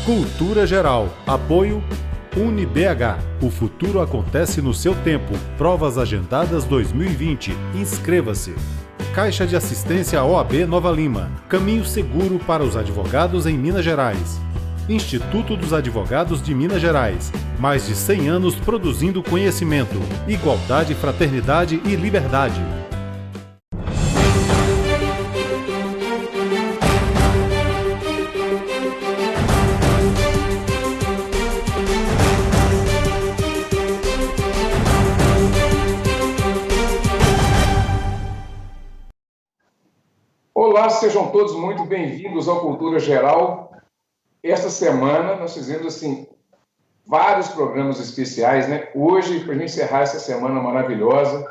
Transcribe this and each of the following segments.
Cultura Geral. Apoio UniBH. O futuro acontece no seu tempo. Provas agendadas 2020. Inscreva-se. Caixa de Assistência OAB Nova Lima. Caminho seguro para os advogados em Minas Gerais. Instituto dos Advogados de Minas Gerais. Mais de 100 anos produzindo conhecimento, igualdade, fraternidade e liberdade. Olá, sejam todos muito bem-vindos ao Cultura Geral. Esta semana nós fizemos vários programas especiais, né? Hoje, para a gente encerrar essa semana maravilhosa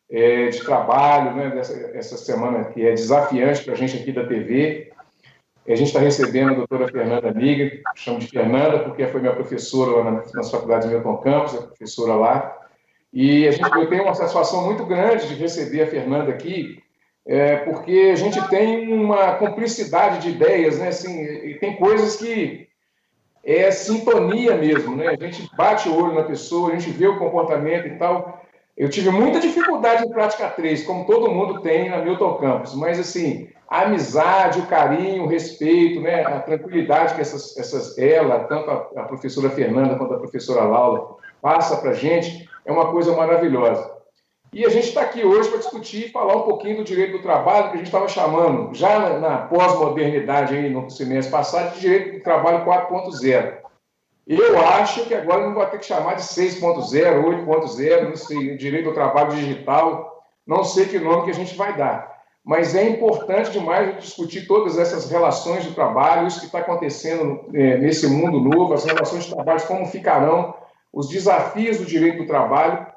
de trabalho, né? Essa semana que é desafiante para a gente aqui da TV. A gente está recebendo a doutora Fernanda Amiga, chamo de Fernanda porque foi minha professora lá nas faculdades de Milton Campos, a professora lá. E eu tenho uma satisfação muito grande de receber a Fernanda aqui, porque a gente tem uma cumplicidade de ideias, né? E tem coisas que é sintonia mesmo, né? A gente bate o olho na pessoa, a gente vê o comportamento e tal. Eu tive muita dificuldade em prática 3, como todo mundo tem na Milton Campos, mas a amizade, o carinho, o respeito, né? A tranquilidade que ela, tanto a professora Fernanda quanto a professora Laura, passa para a gente, é uma coisa maravilhosa. E a gente está aqui hoje para discutir e falar um pouquinho do direito do trabalho, que a gente estava chamando, já na pós-modernidade, aí, no semestre passado, de direito do trabalho 4.0. Eu acho que agora não vai ter que chamar de 6.0, 8.0, não sei, direito do trabalho digital, não sei que nome que a gente vai dar. Mas é importante demais a gente discutir todas essas relações de trabalho, isso que está acontecendo nesse mundo novo, as relações de trabalho, como ficarão, os desafios do direito do trabalho,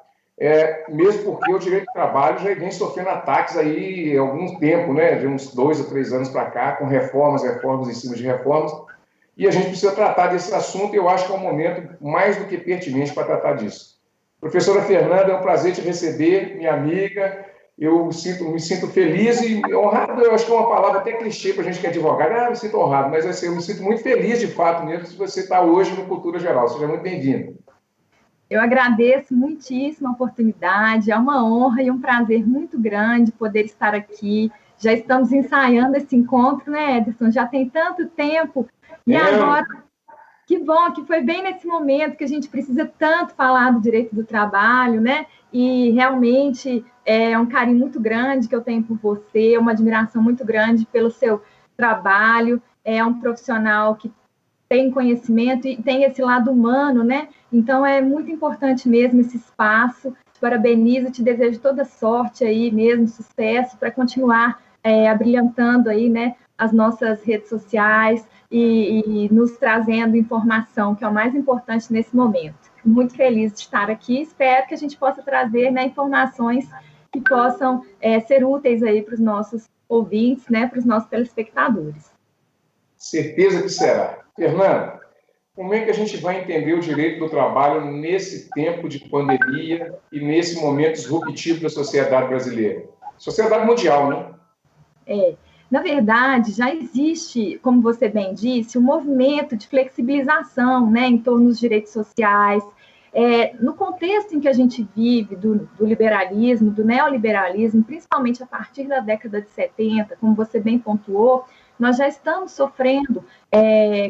mesmo porque o direito do trabalho já vem sofrendo ataques aí há algum tempo, né, de uns 2 ou 3 anos para cá, com reformas em cima de reformas, e a gente precisa tratar desse assunto, e eu acho que é um momento mais do que pertinente para tratar disso. Professora Fernanda, é um prazer te receber, minha amiga, eu me sinto feliz e honrado, eu acho que é uma palavra até clichê para a gente que é advogado, me sinto honrado, mas eu me sinto muito feliz de fato mesmo se você está hoje no Cultura Geral, seja muito bem-vindo. Eu agradeço muitíssimo a oportunidade, é uma honra e um prazer muito grande poder estar aqui. Já estamos ensaiando esse encontro, né, Ederson? Já tem tanto tempo. E agora, que bom que foi bem nesse momento que a gente precisa tanto falar do direito do trabalho, né? E realmente é um carinho muito grande que eu tenho por você, uma admiração muito grande pelo seu trabalho. É um profissional que tem conhecimento e tem esse lado humano, né? Então, é muito importante mesmo esse espaço. Te parabenizo, te desejo toda sorte aí mesmo, sucesso, para continuar abrilhantando aí, né, as nossas redes sociais e nos trazendo informação, que é o mais importante nesse momento. Muito feliz de estar aqui, espero que a gente possa trazer, né, informações que possam ser úteis aí para os nossos ouvintes, né, para os nossos telespectadores. Certeza que será. Fernanda, como é que a gente vai entender o direito do trabalho nesse tempo de pandemia e nesse momento disruptivo da sociedade brasileira? Sociedade mundial, né? Na verdade, já existe, como você bem disse, um movimento de flexibilização, né, em torno dos direitos sociais. No contexto em que a gente vive, do liberalismo, do neoliberalismo, principalmente a partir da década de 70, como você bem pontuou, nós já estamos sofrendo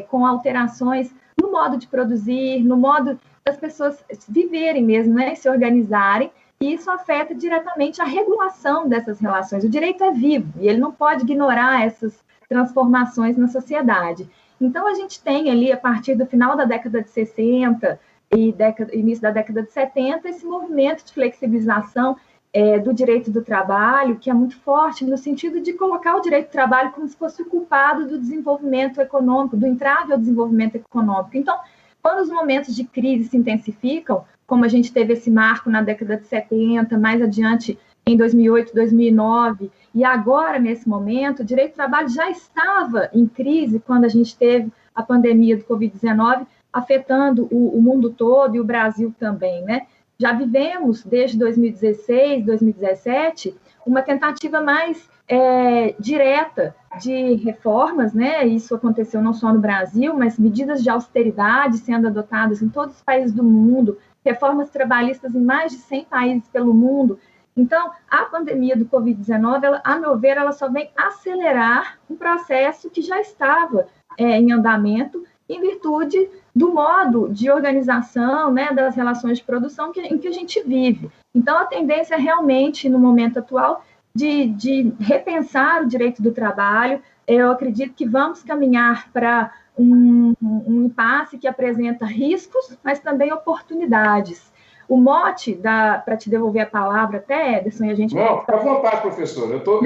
com alterações no modo de produzir, no modo das pessoas viverem mesmo, né, se organizarem, e isso afeta diretamente a regulação dessas relações. O direito é vivo, e ele não pode ignorar essas transformações na sociedade. Então, a gente tem ali, a partir do final da década de 60 e início da década de 70, esse movimento de flexibilização do direito do trabalho, que é muito forte no sentido de colocar o direito do trabalho como se fosse o culpado do desenvolvimento econômico, do entrave ao desenvolvimento econômico. Então, quando os momentos de crise se intensificam, como a gente teve esse marco na década de 70, mais adiante em 2008, 2009, e agora, nesse momento, o direito do trabalho já estava em crise quando a gente teve a pandemia do Covid-19, afetando o mundo todo e o Brasil também, né? já vivemos, desde 2016, 2017, uma tentativa mais direta de reformas, né? Isso aconteceu não só no Brasil, mas medidas de austeridade sendo adotadas em todos os países do mundo, reformas trabalhistas em mais de 100 países pelo mundo. Então, a pandemia do Covid-19, a meu ver, ela só vem acelerar um processo que já estava em andamento, em virtude do modo de organização, né, das relações de produção em que a gente vive. Então, a tendência é realmente, no momento atual, de repensar o direito do trabalho. Eu acredito que vamos caminhar para um impasse que apresenta riscos, mas também oportunidades. O mote, para te devolver a palavra até, Ederson, e a gente... Não, fica à vontade, professor. Eu estou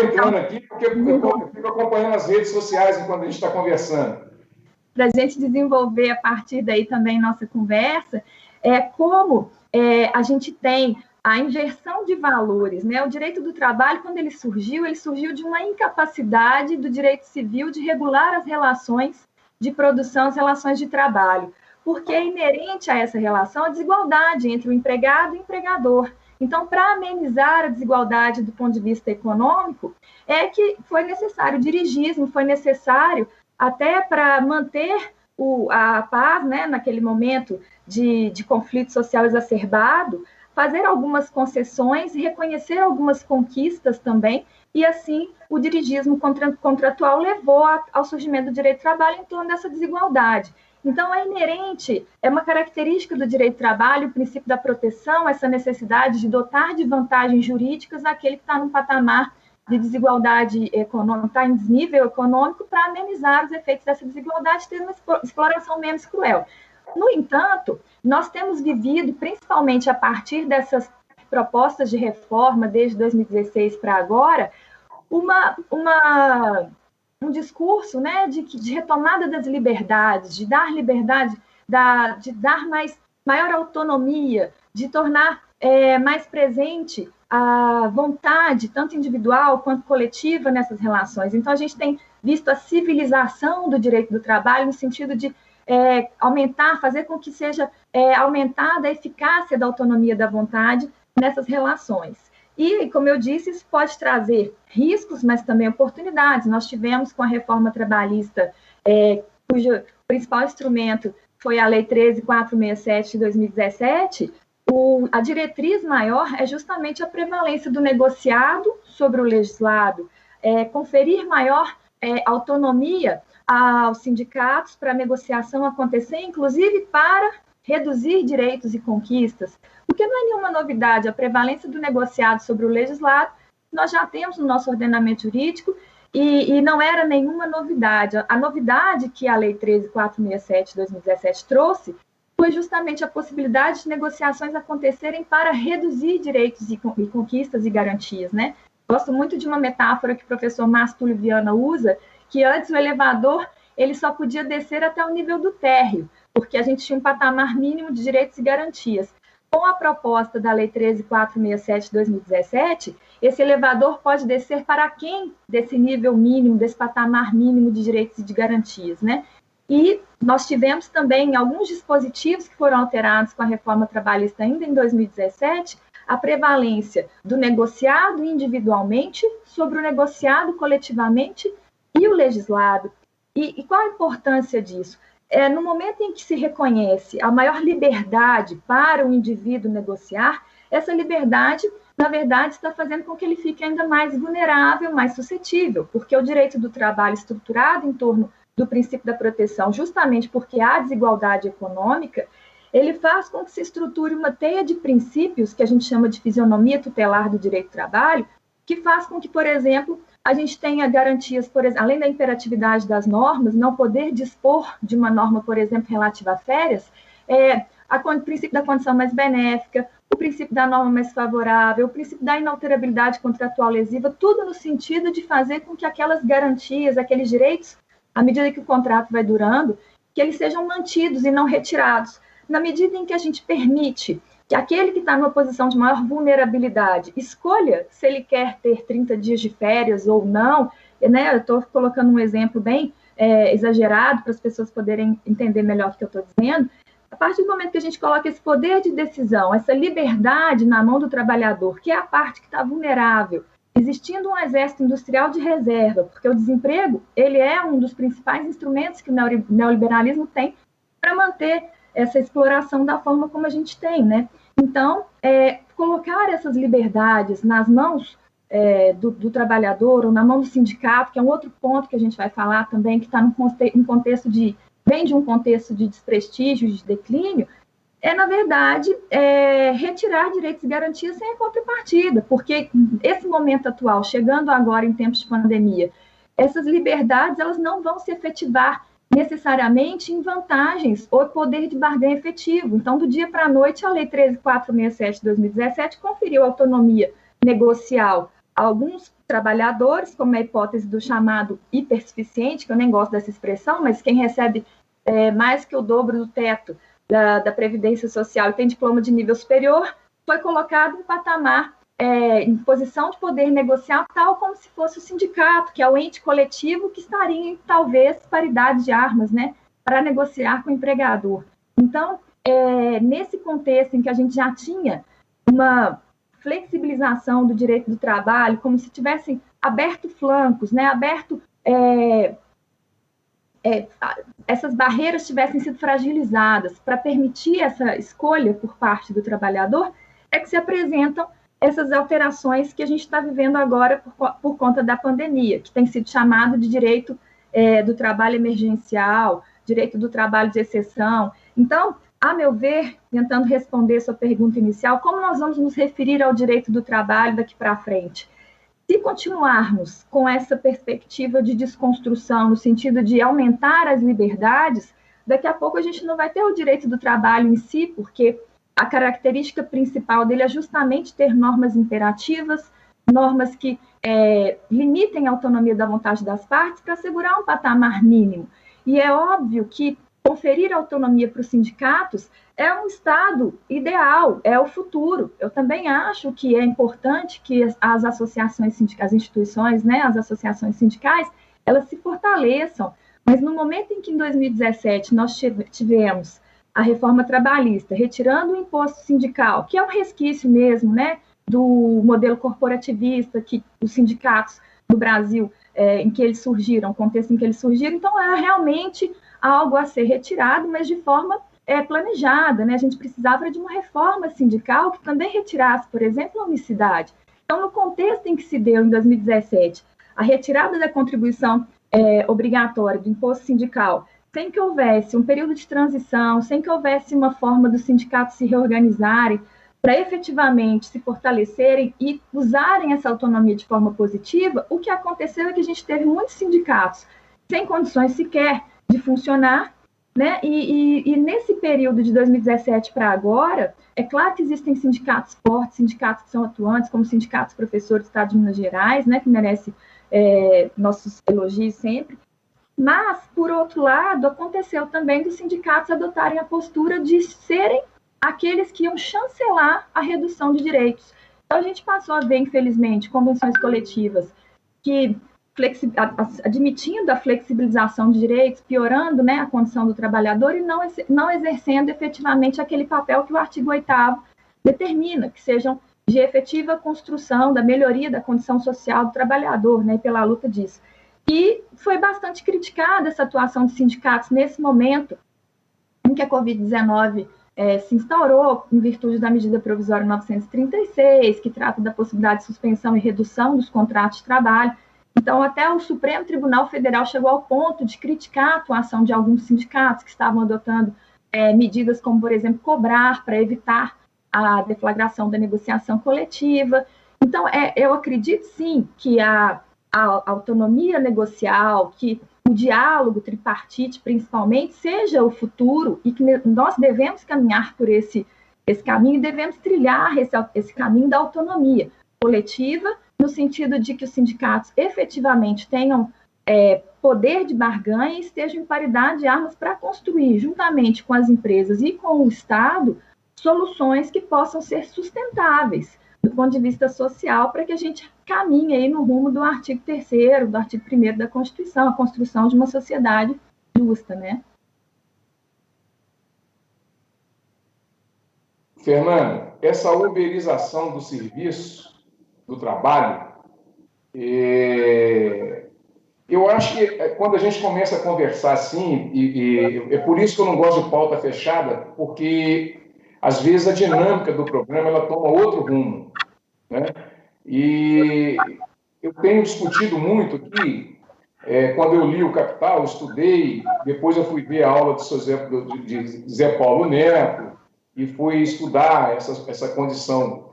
entrando aqui porque eu fico acompanhando as redes sociais enquanto a gente está conversando. Para a gente desenvolver a partir daí também nossa conversa, como a gente tem a inversão de valores, né? O direito do trabalho, quando ele surgiu de uma incapacidade do direito civil de regular as relações de produção, as relações de trabalho, porque é inerente a essa relação a desigualdade entre o empregado e o empregador. Então, para amenizar a desigualdade do ponto de vista econômico, é que foi necessário o dirigismo, foi necessário até para manter a paz, né, naquele momento de conflito social exacerbado, fazer algumas concessões, reconhecer algumas conquistas também, e assim o dirigismo contratual levou ao surgimento do direito do trabalho em torno dessa desigualdade. Então, é inerente, é uma característica do direito do trabalho, o princípio da proteção, essa necessidade de dotar de vantagens jurídicas aquele que está num patamar de desigualdade econômica, está em desnível econômico, para amenizar os efeitos dessa desigualdade, ter uma exploração menos cruel. No entanto, nós temos vivido, principalmente a partir dessas propostas de reforma, desde 2016 para agora, um discurso, né, de retomada das liberdades, de dar liberdade, de dar maior autonomia, de tornar mais presente a vontade, tanto individual quanto coletiva, nessas relações. Então, a gente tem visto a civilização do direito do trabalho no sentido de aumentar, fazer com que seja aumentada a eficácia da autonomia da vontade nessas relações. E, como eu disse, isso pode trazer riscos, mas também oportunidades. Nós tivemos, com a reforma trabalhista, cujo principal instrumento foi a Lei 13.467 de 2017, a diretriz maior é justamente a prevalência do negociado sobre o legislado, conferir maior autonomia aos sindicatos para a negociação acontecer, inclusive para reduzir direitos e conquistas, porque não é nenhuma novidade, a prevalência do negociado sobre o legislado, nós já temos no nosso ordenamento jurídico, e não era nenhuma novidade. A novidade que a Lei 13.467 de 2017 trouxe foi justamente a possibilidade de negociações acontecerem para reduzir direitos e conquistas e garantias, né? Gosto muito de uma metáfora que o professor Márcio Túlio Viana usa, que antes o elevador ele só podia descer até o nível do térreo, porque a gente tinha um patamar mínimo de direitos e garantias. Com a proposta da Lei 13.467 de 2017, esse elevador pode descer para quem desse nível mínimo, desse patamar mínimo de direitos e de garantias, né? E nós tivemos também alguns dispositivos que foram alterados com a reforma trabalhista ainda em 2017, a prevalência do negociado individualmente sobre o negociado coletivamente e o legislado. E qual a importância disso? No momento em que se reconhece a maior liberdade para o indivíduo negociar, essa liberdade, na verdade, está fazendo com que ele fique ainda mais vulnerável, mais suscetível, porque o direito do trabalho estruturado em torno do princípio da proteção, justamente porque há desigualdade econômica, ele faz com que se estruture uma teia de princípios, que a gente chama de fisionomia tutelar do direito do trabalho, que faz com que, por exemplo, a gente tenha garantias, por exemplo, além da imperatividade das normas, não poder dispor de uma norma, por exemplo, relativa a férias, o princípio da condição mais benéfica, o princípio da norma mais favorável, o princípio da inalterabilidade contratual lesiva, tudo no sentido de fazer com que aquelas garantias, aqueles direitos, à medida que o contrato vai durando, que eles sejam mantidos e não retirados. Na medida em que a gente permite que aquele que está numa posição de maior vulnerabilidade escolha se ele quer ter 30 dias de férias ou não, né? Eu estou colocando um exemplo bem exagerado para as pessoas poderem entender melhor o que eu estou dizendo, A partir do momento que a gente coloca esse poder de decisão, essa liberdade na mão do trabalhador, que é a parte que está vulnerável, existindo um exército industrial de reserva, porque o desemprego ele é um dos principais instrumentos que o neoliberalismo tem para manter essa exploração da forma como a gente tem, né? Então, colocar essas liberdades nas mãos do trabalhador ou na mão do sindicato, que é um outro ponto que a gente vai falar também, que está vem de um contexto de desprestígio, de declínio, na verdade, retirar direitos e garantias sem a contrapartida, porque esse momento atual, chegando agora em tempos de pandemia, essas liberdades elas não vão se efetivar necessariamente em vantagens ou poder de barganha efetivo. Então, do dia para a noite, a Lei 13.467 de 2017 conferiu autonomia negocial a alguns trabalhadores, como a hipótese do chamado hipersuficiente, que eu nem gosto dessa expressão, mas quem recebe mais que o dobro do teto da Previdência Social e tem diploma de nível superior, foi colocado em patamar, em posição de poder negociar, tal como se fosse o sindicato, que é o ente coletivo que estaria em, talvez, paridade de armas, né, para negociar com o empregador. Então, nesse contexto em que a gente já tinha uma flexibilização do direito do trabalho, como se tivessem aberto flancos, né, essas barreiras tivessem sido fragilizadas para permitir essa escolha por parte do trabalhador, é que se apresentam essas alterações que a gente está vivendo agora por conta da pandemia, que tem sido chamado de direito do trabalho emergencial, direito do trabalho de exceção. Então, a meu ver, tentando responder sua pergunta inicial, como nós vamos nos referir ao direito do trabalho daqui para frente? Se continuarmos com essa perspectiva de desconstrução, no sentido de aumentar as liberdades, daqui a pouco a gente não vai ter o direito do trabalho em si, porque a característica principal dele é justamente ter normas imperativas, normas que limitem a autonomia da vontade das partes para assegurar um patamar mínimo. E é óbvio que conferir autonomia para os sindicatos é um estado ideal, é o futuro. Eu também acho que é importante que as associações sindicais, as instituições, né, as associações sindicais, elas se fortaleçam. Mas no momento em que, em 2017, nós tivemos a reforma trabalhista, retirando o imposto sindical, que é um resquício mesmo, né, do modelo corporativista que os sindicatos do Brasil, em que eles surgiram, o contexto em que eles surgiram, então é realmente algo a ser retirado, mas de forma planejada, né? A gente precisava de uma reforma sindical que também retirasse, por exemplo, a unicidade. Então, no contexto em que se deu, em 2017, a retirada da contribuição obrigatória do imposto sindical, sem que houvesse um período de transição, sem que houvesse uma forma dos sindicatos se reorganizarem para efetivamente se fortalecerem e usarem essa autonomia de forma positiva, o que aconteceu é que a gente teve muitos sindicatos sem condições sequer de funcionar, né? E nesse período de 2017 para agora, é claro que existem sindicatos fortes, sindicatos que são atuantes, como o Sindicato dos Professores do Estado de Minas Gerais, né, que merece nossos elogios sempre, mas, por outro lado, aconteceu também dos sindicatos adotarem a postura de serem aqueles que iam chancelar a redução de direitos. Então, a gente passou a ver, infelizmente, convenções coletivas que admitindo a flexibilização de direitos, piorando, né, a condição do trabalhador e não exercendo efetivamente aquele papel que o artigo 8º determina, que sejam de efetiva construção da melhoria da condição social do trabalhador, né, pela luta disso. E foi bastante criticada essa atuação dos sindicatos nesse momento em que a Covid-19 se instaurou em virtude da medida provisória 936, que trata da possibilidade de suspensão e redução dos contratos de trabalho. Então, até o Supremo Tribunal Federal chegou ao ponto de criticar a atuação de alguns sindicatos que estavam adotando medidas como, por exemplo, cobrar para evitar a deflagração da negociação coletiva. Então, eu acredito, sim, que a autonomia negocial, que o diálogo tripartite, principalmente, seja o futuro e que nós devemos caminhar por esse caminho e devemos trilhar esse caminho da autonomia coletiva, no sentido de que os sindicatos efetivamente tenham poder de barganha e estejam em paridade de armas para construir, juntamente com as empresas e com o Estado, soluções que possam ser sustentáveis do ponto de vista social, para que a gente caminhe aí no rumo do artigo 3º, do artigo 1º da Constituição, a construção de uma sociedade justa, né? Fernando, essa uberização do serviço, do trabalho, eu acho que quando a gente começa a conversar assim, é por isso que eu não gosto de pauta fechada, porque às vezes a dinâmica do programa ela toma outro rumo, né? E eu tenho discutido muito aqui, quando eu li o Capital, estudei, depois eu fui ver a aula de Zé Paulo Neto e fui estudar essa condição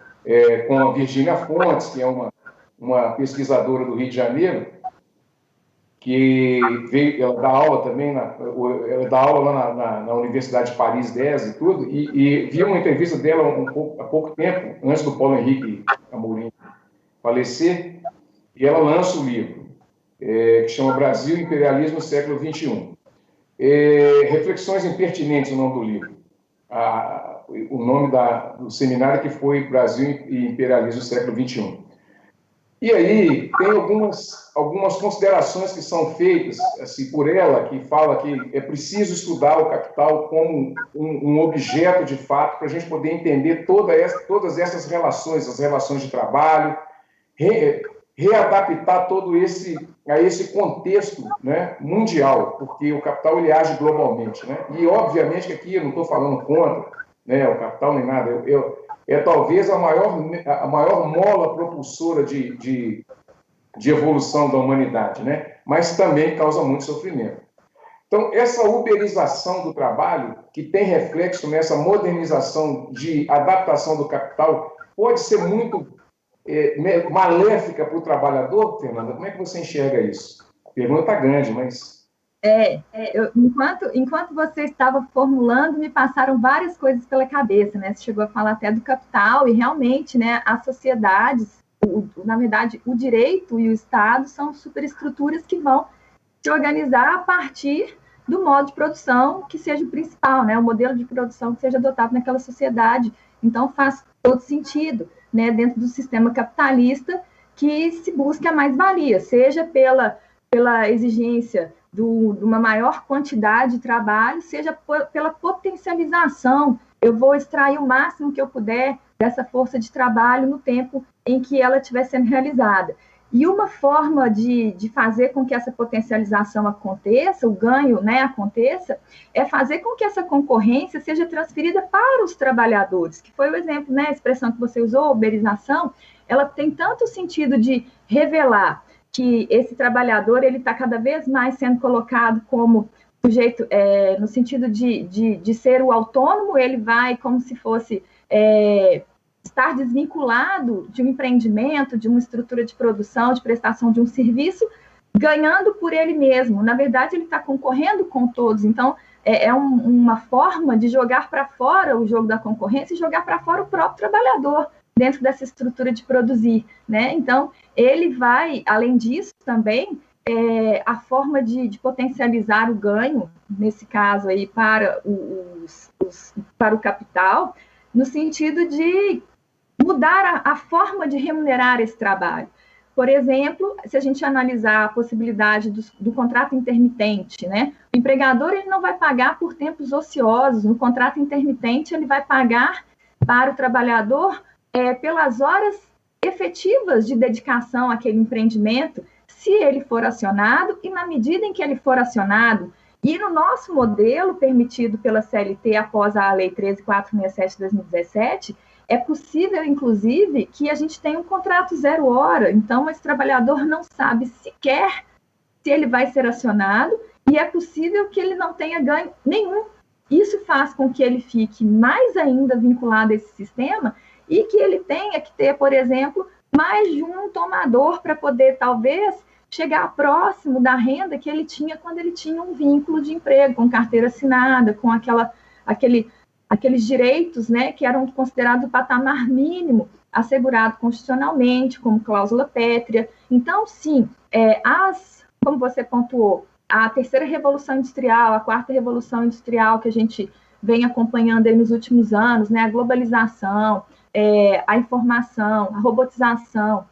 com a Virgínia Fontes, que é uma pesquisadora do Rio de Janeiro, que veio, ela dá aula também, ela dá aula lá na Universidade de Paris 10 e tudo, e vi uma entrevista dela há pouco tempo, antes do Paulo Henrique Amorim falecer, e ela lança o livro, que chama Brasil, Imperialismo, Século XXI. Reflexões Impertinentes, o nome do livro. O nome do seminário que foi Brasil e Imperialismo, Século XXI. E aí tem algumas considerações que são feitas assim, por ela, que fala que é preciso estudar o capital como um objeto de fato para a gente poder entender todas essas relações, as relações de trabalho, readaptar a esse contexto, né, mundial, porque o capital ele age globalmente, né? E obviamente que aqui eu não estou falando contra, né, o capital nem nada, talvez a maior mola propulsora de evolução da humanidade, né? Mas também causa muito sofrimento. Então, essa uberização do trabalho, que tem reflexo nessa modernização de adaptação do capital, pode ser muito maléfica para o trabalhador, Fernanda? Como é que você enxerga isso? A pergunta está grande, mas... Enquanto você estava formulando, me passaram várias coisas pela cabeça, né? Você chegou a falar até do capital, e realmente, né, as sociedades, na verdade, o direito e o Estado são superestruturas que vão se organizar a partir do modo de produção que seja o principal, né? O modelo de produção que seja adotado naquela sociedade. Então, faz todo sentido, né, dentro do sistema capitalista, que se busque a mais-valia, seja pela exigência de uma maior quantidade de trabalho, seja pela potencialização. Eu vou extrair o máximo que eu puder dessa força de trabalho no tempo em que ela estiver sendo realizada. E uma forma de fazer com que essa potencialização aconteça, o ganho, né, aconteça, é fazer com que essa concorrência seja transferida para os trabalhadores, que foi o exemplo, né, a expressão que você usou, uberização, ela tem tanto o sentido de revelar que esse trabalhador ele está cada vez mais sendo colocado como sujeito, no sentido de ser o autônomo, ele vai como se fosse estar desvinculado de um empreendimento, de uma estrutura de produção, de prestação de um serviço, ganhando por ele mesmo. Na verdade, ele está concorrendo com todos. Então, uma forma de jogar para fora o jogo da concorrência e jogar para fora o próprio trabalhador dentro dessa estrutura de produzir, né? Então, ele vai, além disso, também, a forma de potencializar o ganho, nesse caso aí, para o capital, no sentido de mudar a forma de remunerar esse trabalho. Por exemplo, se a gente analisar a possibilidade do contrato intermitente, né? O empregador ele não vai pagar por tempos ociosos, no contrato intermitente ele vai pagar para o trabalhador pelas horas efetivas de dedicação àquele empreendimento, se ele for acionado e na medida em que ele for acionado. E no nosso modelo, permitido pela CLT após a Lei 13.467 de 2017, é possível, inclusive, que a gente tenha um contrato 0 hora. Então, esse trabalhador não sabe sequer se ele vai ser acionado e é possível que ele não tenha ganho nenhum. Isso faz com que ele fique mais ainda vinculado a esse sistema e que ele tenha que ter, por exemplo, mais de um tomador para poder, talvez, chegar próximo da renda que ele tinha quando ele tinha um vínculo de emprego, com carteira assinada, com aqueles direitos, né, que eram considerados o patamar mínimo assegurado constitucionalmente, como cláusula pétrea. Então, sim, como você pontuou, a terceira revolução industrial, a quarta revolução industrial que a gente vem acompanhando aí nos últimos anos, né, a globalização, a informação, a robotização,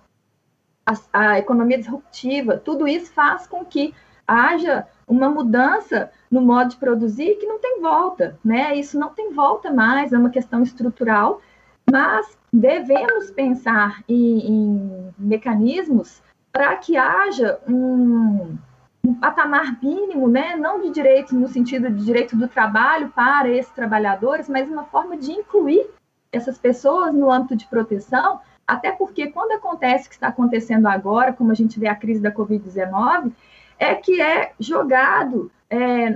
a economia disruptiva, tudo isso faz com que haja uma mudança no modo de produzir que não tem volta, né? Isso não tem volta mais, é uma questão estrutural, mas devemos pensar em mecanismos para que haja um patamar mínimo, né? Não de direitos no sentido de direito do trabalho para esses trabalhadores, mas uma forma de incluir essas pessoas no âmbito de proteção, até porque quando acontece o que está acontecendo agora, como a gente vê a crise da Covid-19, é que é jogado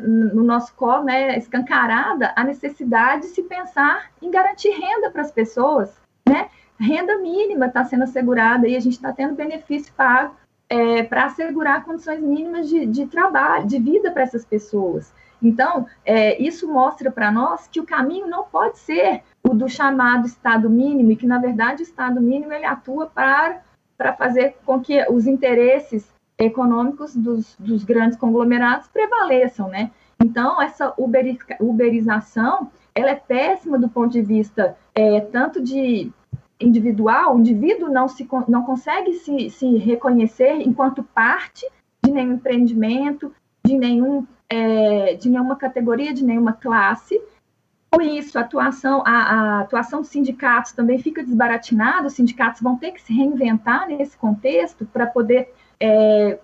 no nosso colo, né, escancarada a necessidade de se pensar em garantir renda para as pessoas, né? Renda mínima está sendo assegurada e a gente está tendo benefício pago para assegurar condições mínimas de trabalho, de vida para essas pessoas. Então, isso mostra para nós que o caminho não pode ser o do chamado Estado mínimo, e que, na verdade, o Estado mínimo ele atua para fazer com que os interesses econômicos dos grandes conglomerados prevaleçam, né? Então, essa uberização, ela é péssima do ponto de vista tanto de individual, o indivíduo não consegue se reconhecer enquanto parte de nenhum empreendimento, de nenhuma categoria, de nenhuma classe. Com isso, a atuação dos sindicatos também fica desbaratinada, os sindicatos vão ter que se reinventar nesse contexto para poder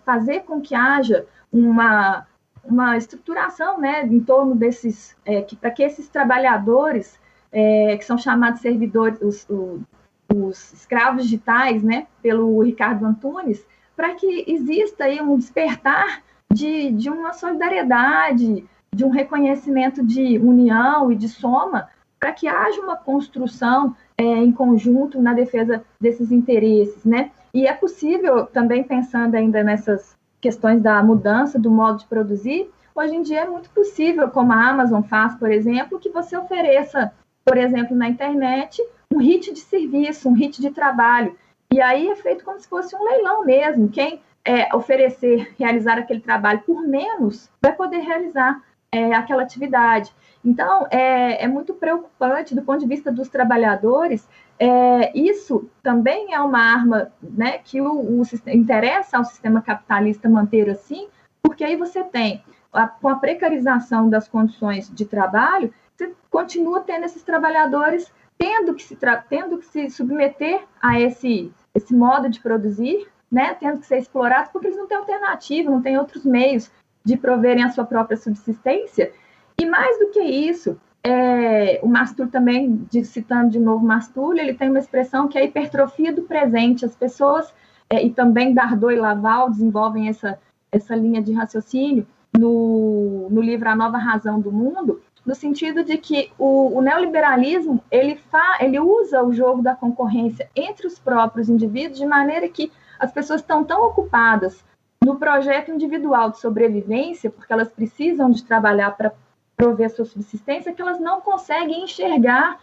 fazer com que haja uma estruturação, né, em torno desses, para que esses trabalhadores, que são chamados servidores, os escravos digitais, né, pelo Ricardo Antunes, para que exista aí um despertar de uma solidariedade, de um reconhecimento de união e de soma, para que haja uma construção em conjunto na defesa desses interesses, né? E é possível, também pensando ainda nessas questões da mudança do modo de produzir, hoje em dia é muito possível, como a Amazon faz, por exemplo, que você ofereça, por exemplo, na internet, um HIT de serviço, um HIT de trabalho. E aí é feito como se fosse um leilão mesmo. Quem realizar aquele trabalho por menos, vai poder realizar aquela atividade. Então, é muito preocupante do ponto de vista dos trabalhadores. Isso também é uma arma, né, que interessa ao sistema capitalista manter assim, porque aí você tem, com a precarização das condições de trabalho, você continua tendo esses trabalhadores tendo que se submeter a esse modo de produzir, né, tendo que ser explorados, porque eles não têm alternativa, não têm outros meios de proverem a sua própria subsistência. E mais do que isso, o Mastur também, citando de novo Mastur, ele tem uma expressão que é a hipertrofia do presente. As pessoas, e também Dardot e Laval desenvolvem essa linha de raciocínio no livro A Nova Razão do Mundo, no sentido de que o neoliberalismo ele usa o jogo da concorrência entre os próprios indivíduos de maneira que as pessoas estão tão ocupadas no projeto individual de sobrevivência, porque elas precisam de trabalhar para prover sua subsistência, que elas não conseguem enxergar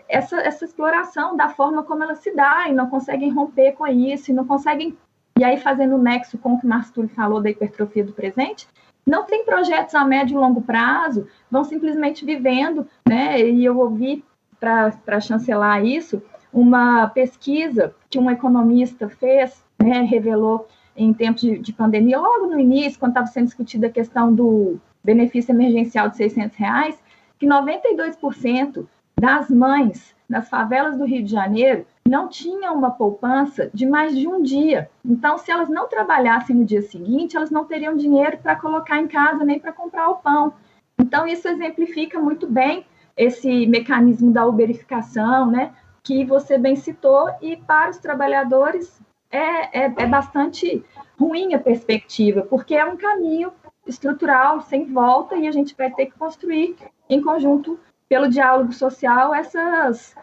essa exploração da forma como ela se dá, e não conseguem romper com isso, e não conseguem, e aí fazendo o nexo com o que o Mastur falou da hipertrofia do presente, não tem projetos a médio e longo prazo, vão simplesmente vivendo, né? E eu ouvi, para chancelar isso, uma pesquisa que um economista fez, né, revelou em tempos de pandemia, logo no início, quando estava sendo discutida a questão do benefício emergencial de R$600, que 92% das mães nas favelas do Rio de Janeiro não tinham uma poupança de mais de um dia. Então, se elas não trabalhassem no dia seguinte, elas não teriam dinheiro para colocar em casa nem para comprar o pão. Então, isso exemplifica muito bem esse mecanismo da uberificação, né, que você bem citou, e para os trabalhadores é bastante ruim a perspectiva, porque é um caminho estrutural, sem volta, e a gente vai ter que construir em conjunto, pelo diálogo social, essas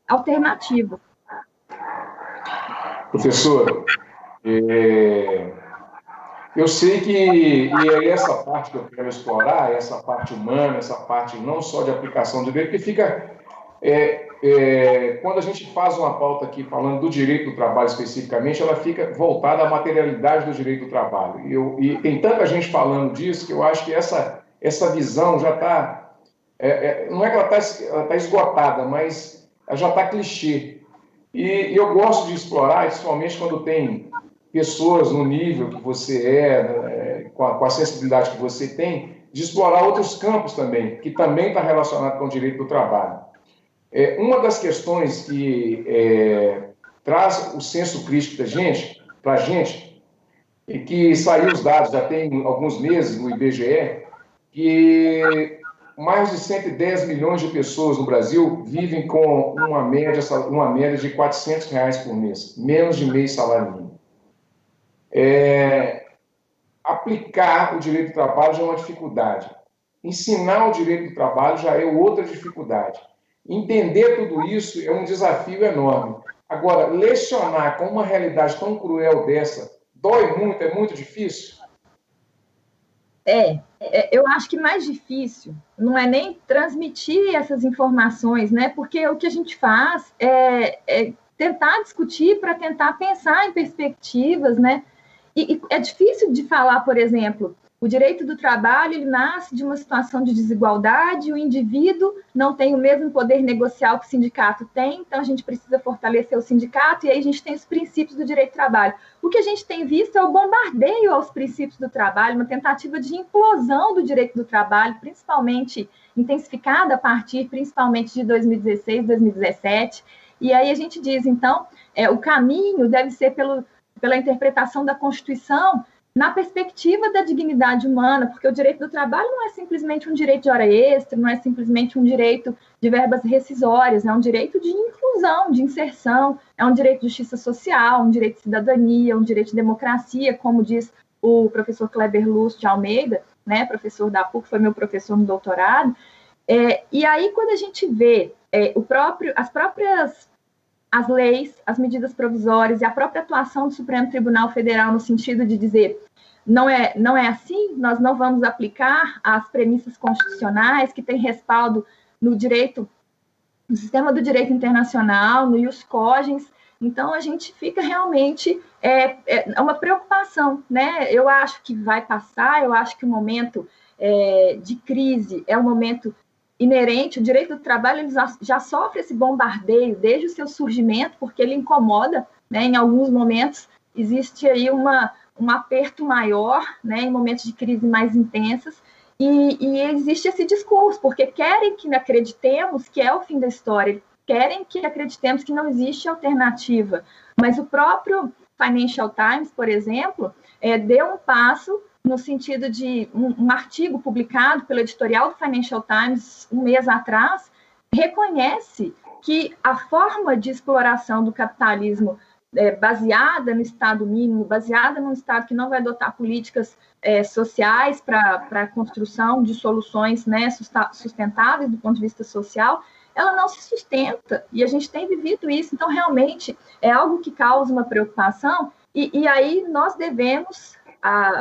alternativas. Professor, eu sei que, e é essa parte que eu quero explorar, essa parte humana, essa parte não só de aplicação do direito, que fica, quando a gente faz uma pauta aqui falando do direito do trabalho especificamente, ela fica voltada à materialidade do direito do trabalho. E tem tanta gente falando disso que eu acho que essa visão já está, não é que ela está esgotada, mas ela já está clichê. E eu gosto de explorar, principalmente quando tem pessoas no nível que você com a sensibilidade que você tem, de explorar outros campos também, que também está relacionado com o direito do trabalho. Uma das questões que traz o senso crítico para a gente, e que saiu os dados já tem alguns meses no IBGE, que mais de 110 milhões de pessoas no Brasil vivem com uma média de R$400 por mês, menos de meio salário mínimo. Aplicar o direito do trabalho já é uma dificuldade. Ensinar o direito do trabalho já é outra dificuldade. Entender tudo isso é um desafio enorme. Agora, lecionar com uma realidade tão cruel dessa, dói muito, é muito difícil? Eu acho que mais difícil não é nem transmitir essas informações, né? Porque o que a gente faz é tentar discutir para tentar pensar em perspectivas, né? E é difícil de falar, por exemplo, o direito do trabalho ele nasce de uma situação de desigualdade, o indivíduo não tem o mesmo poder negocial que o sindicato tem, então a gente precisa fortalecer o sindicato, e aí a gente tem os princípios do direito do trabalho. O que a gente tem visto é o bombardeio aos princípios do trabalho, uma tentativa de implosão do direito do trabalho, principalmente intensificada a partir, principalmente, de 2016, 2017, e aí a gente diz, então, o caminho deve ser pela interpretação da Constituição na perspectiva da dignidade humana, porque o direito do trabalho não é simplesmente um direito de hora extra, não é simplesmente um direito de verbas rescisórias, é um direito de inclusão, de inserção, é um direito de justiça social, um direito de cidadania, um direito de democracia, como diz o professor Kleber Lúcio de Almeida, né, professor da PUC, foi meu professor no doutorado. E aí, quando a gente vê as leis, as medidas provisórias e a própria atuação do Supremo Tribunal Federal no sentido de dizer não é assim, nós não vamos aplicar as premissas constitucionais que têm respaldo no direito, no sistema do direito internacional, no ius cogens. Então, a gente fica realmente, uma preocupação, né? Eu acho que vai passar, eu acho que o momento de crise é um momento inerente, o direito do trabalho ele já sofre esse bombardeio desde o seu surgimento, porque ele incomoda, né? Em alguns momentos existe aí um aperto maior, né? Em momentos de crise mais intensas, e existe esse discurso, porque querem que acreditemos que é o fim da história, querem que acreditemos que não existe alternativa, mas o próprio Financial Times, por exemplo, deu um passo no sentido de um artigo publicado pelo editorial do Financial Times um mês atrás, reconhece que a forma de exploração do capitalismo baseada no Estado mínimo, baseada num Estado que não vai adotar políticas sociais para a construção de soluções, né, sustentáveis do ponto de vista social, ela não se sustenta, e a gente tem vivido isso, então realmente é algo que causa uma preocupação, e aí nós devemos,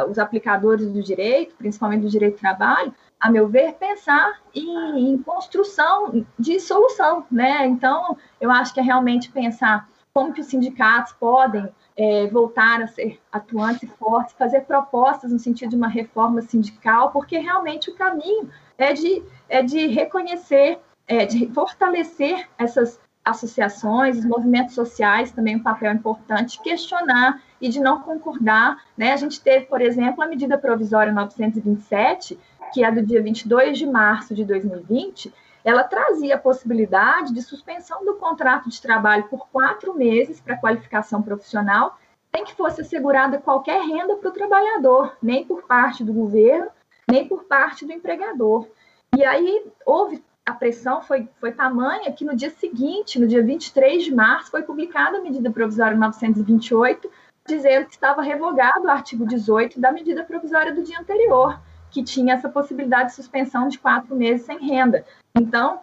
os aplicadores do direito, principalmente do direito do trabalho, a meu ver, pensar em construção de solução, né? Então, eu acho que é realmente pensar como que os sindicatos podem voltar a ser atuantes e fortes, fazer propostas no sentido de uma reforma sindical, porque realmente o caminho é de reconhecer, de fortalecer essas associações, os movimentos sociais, também um papel importante, questionar e de não concordar, né? A gente teve, por exemplo, a medida provisória 927, que é do dia 22 de março de 2020, ela trazia a possibilidade de suspensão do contrato de trabalho por 4 meses para qualificação profissional, sem que fosse assegurada qualquer renda para o trabalhador, nem por parte do governo, nem por parte do empregador. E aí a pressão foi tamanha que no dia seguinte, no dia 23 de março, foi publicada a medida provisória 928, dizendo que estava revogado o artigo 18 da medida provisória do dia anterior, que tinha essa possibilidade de suspensão de 4 meses sem renda. Então,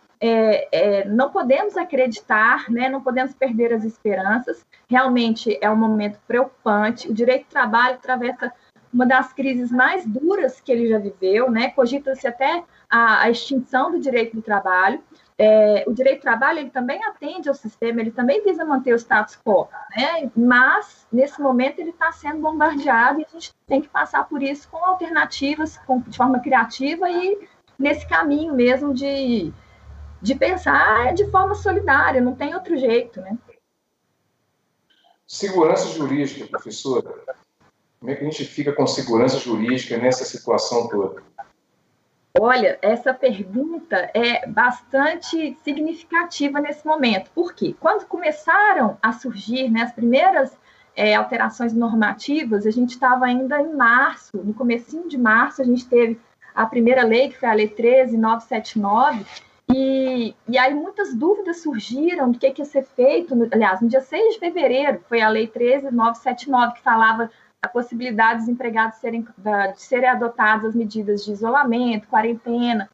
não podemos acreditar, né, não podemos perder as esperanças, realmente é um momento preocupante, o direito do trabalho atravessa uma das crises mais duras que ele já viveu, né? Cogita-se até a extinção do direito do trabalho. O direito do trabalho ele também atende ao sistema, ele também visa manter o status quo, né? Mas, nesse momento, ele está sendo bombardeado e a gente tem que passar por isso com alternativas, de forma criativa e nesse caminho mesmo de pensar de forma solidária, não tem outro jeito, né? Segurança jurídica, professora. Como é que a gente fica com segurança jurídica nessa situação toda? Olha, essa pergunta é bastante significativa nesse momento. Por quê? Quando começaram a surgir, né, as primeiras alterações normativas, a gente estava ainda em março, no comecinho de março, a gente teve a primeira lei, que foi a Lei 13.979, e aí muitas dúvidas surgiram do que ia ser feito. Aliás, no dia 6 de fevereiro, foi a Lei 13.979, que falava a possibilidade dos empregados de serem adotadas as medidas de isolamento, quarentena.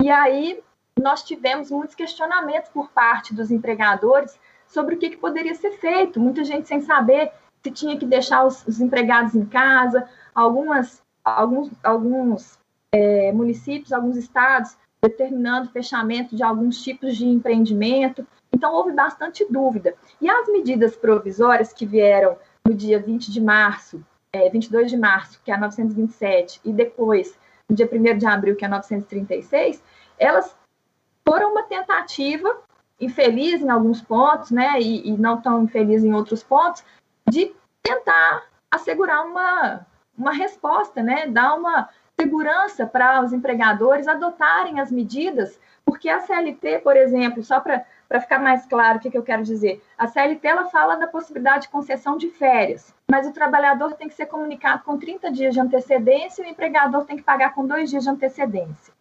E aí nós tivemos muitos questionamentos por parte dos empregadores sobre o que poderia ser feito. Muita gente sem saber se tinha que deixar os empregados em casa. Alguns municípios, alguns estados, determinando o fechamento de alguns tipos de empreendimento. Então, houve bastante dúvida. E as medidas provisórias que vieram no dia 22 de março, que é a 927, e depois, no dia 1º de abril, que é a 936, elas foram uma tentativa, infeliz em alguns pontos, né, e não tão infeliz em outros pontos, de tentar assegurar uma resposta, né, dar uma segurança para os empregadores adotarem as medidas, porque a CLT, por exemplo, só para ficar mais claro o que eu quero dizer, a CLT ela fala da possibilidade de concessão de férias, mas o trabalhador tem que ser comunicado com 30 dias de antecedência e o empregador tem que pagar com 2 dias de antecedência